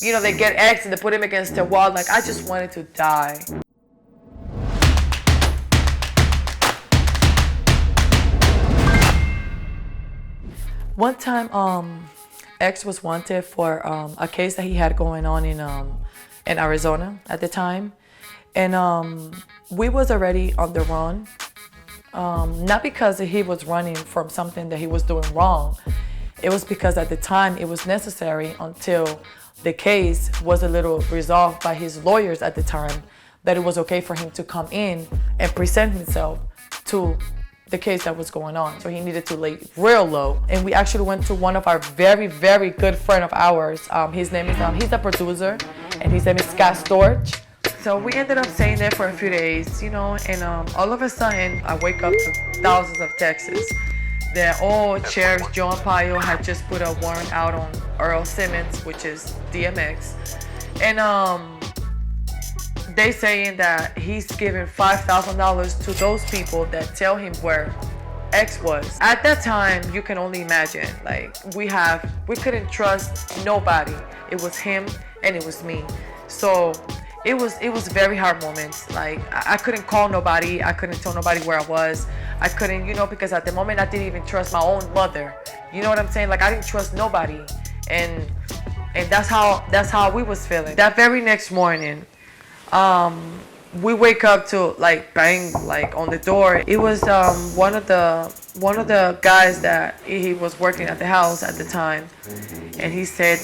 You know, they get X and they put him against the wall. Like, I just wanted to die. One time, X was wanted for a case that he had going on in Arizona at the time. And we was already on the run. Not because he was running from something that he was doing wrong. It was because at the time it was necessary until the case was a little resolved by his lawyers at the time that it was okay for him to come in and present himself to the case that was going on. So he needed to lay real low. And we actually went to one of our very, very good friend of ours. His name is, he's a producer, and his name is Scott Storch. So we ended up staying there for a few days, you know, and all of a sudden I wake up to thousands of texts that Sheriff Joe Arpaio had just put a warrant out on Earl Simmons, which is DMX. And they saying that he's giving $5,000 to those people that tell him where X was. At that time, you can only imagine, like, we couldn't trust nobody. It was him and it was me. So it was very hard moments. Like, I couldn't call nobody. I couldn't tell nobody where I was. I couldn't, you know, because at the moment I didn't even trust my own mother. You know what I'm saying? Like, I didn't trust nobody. And that's how we was feeling. That very next morning, we wake up to like bang like on the door. It was one of the guys that he was working at the house at the time, and he said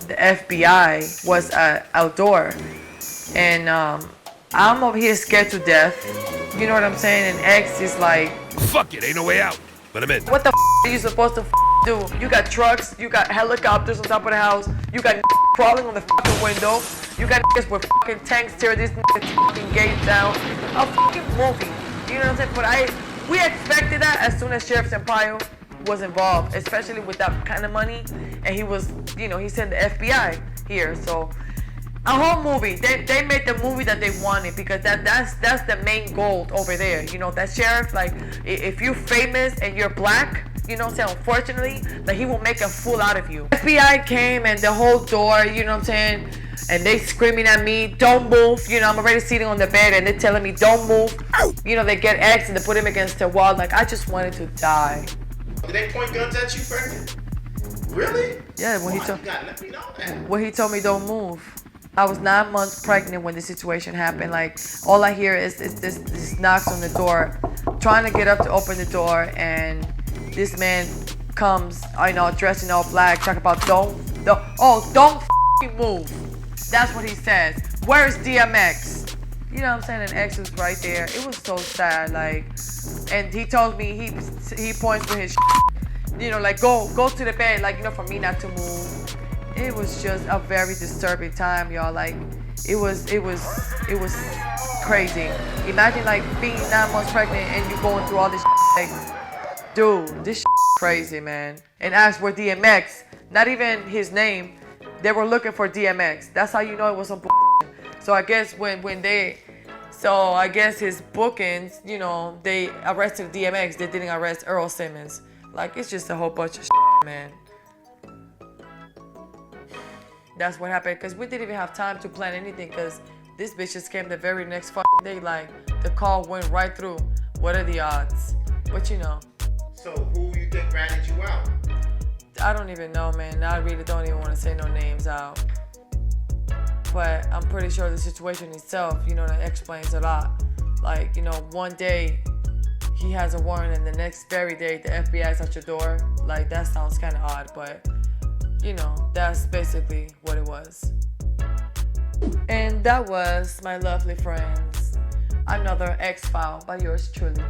the F.B.I. was outdoor, and I'm over here scared to death. You know what I'm saying? And X is like, fuck it, ain't no way out. Let him in. What the are you supposed to do? You got trucks, you got helicopters on top of the house, you got crawling on the fucking window, you got niggas with fucking tanks tear this fucking gate down. A fucking movie. You know what I'm saying? But we expected that as soon as Sheriff Arpaio was involved, especially with that kind of money. And he was, you know, he sent the F.B.I. here. So a whole movie. They made the movie that they wanted because that's the main goal over there. You know, that sheriff, like, if you're famous and you're black, you know what I'm saying, unfortunately, like, he will make a fool out of you. FBI came and the whole door, you know what I'm saying, and they screaming at me, don't move. You know, I'm already sitting on the bed and they're telling me, don't move. You know, they get X and they put him against the wall. Like, I just wanted to die. Did they point guns at you, Frankie? Really? Yeah, when you gotta let me know that. When he told me don't move. I was 9 months pregnant when the situation happened. Like, all I hear is this knocks on the door, trying to get up to open the door, and this man comes, I know, dressed in all black, talking about don't f***ing move. That's what he says. Where's DMX? You know what I'm saying? And X was right there. It was so sad, like, and he told me, he points to his you know, like, go to the bed, like, you know, for me not to move. It was just a very disturbing time, y'all. Like, it was crazy. Imagine, like, being 9 months pregnant and you going through all this like, dude, this crazy, man. And as for DMX, not even his name, they were looking for DMX. That's how you know it was some So I guess I guess his bookings, you know, they arrested DMX, they didn't arrest Earl Simmons. Like, it's just a whole bunch of man. That's what happened, because we didn't even have time to plan anything, because this bitch just came the very next fucking day. Like, the call went right through. What are the odds? But you know. So who you think ratted you out? I don't even know, man. I really don't even want to say no names out. But I'm pretty sure the situation itself, you know, that explains a lot. Like, you know, one day he has a warrant and the next very day the FBI is at your door. Like, that sounds kind of odd, but you know, that's basically what it was. And that was, my lovely friends, another X-File by yours truly.